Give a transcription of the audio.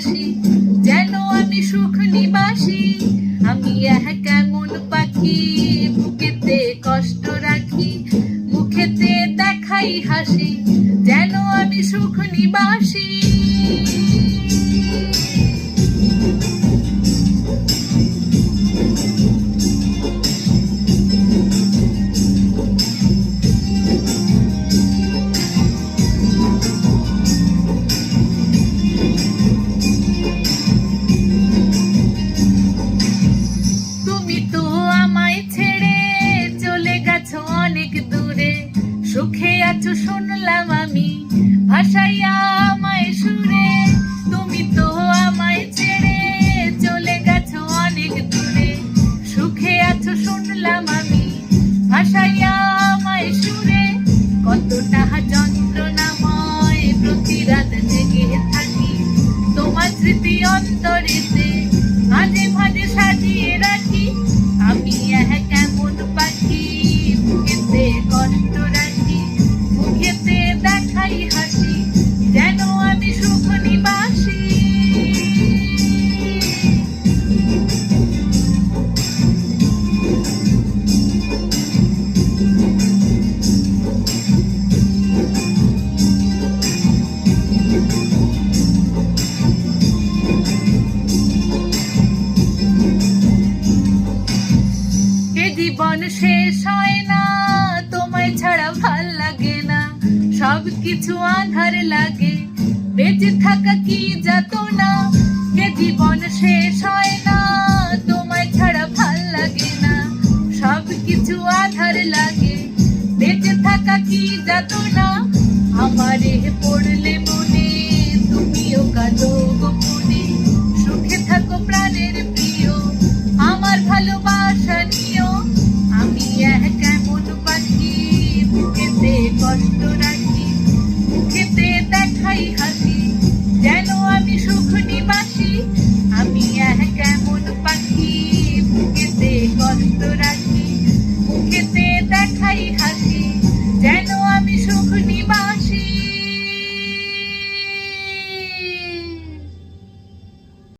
হাসি, যেন আমি সুখ নিবাসী। আমি কেমন পাখি, বুকেতে কষ্ট রাখি, মুখেতে দেখাই হাসি, যেন আমি সুখ নিবাসী। সুখে আছো শুনলাম আমি, ভাসাইয়া আমায় সুরে। তুমি তো আমায় ছেড়ে চলে গেছো অনেক দূরে। সুখে আছো শুনলাম আমি, ভাসাইয়া আমায় সুরে। কতটা যন্ত্রণাময় প্রতি রাত জেগে থাকি, তোমার স্মৃতি অন্তরেতে মাঝে মাঝে সাজিয়ে রাখি। আমি কেমন পাখি, বুকেতে কষ্ট রাখি, মুখেতে দেখাই হাসি, যেন আমি সুখ নিবাসী। জীবন শেষ হয় না, তোমায় ছাড়া ভাল লাগে না, সব কিছু আঁধার লাগে, বেঁচে থাকা কি যাতনা। এ জীবন শেষ হয় না, তোমায় ছাড়া ভাল লাগে না, সব কিছু আঁধার লাগে, বেঁচে থাকা কি যাতনা। আমারে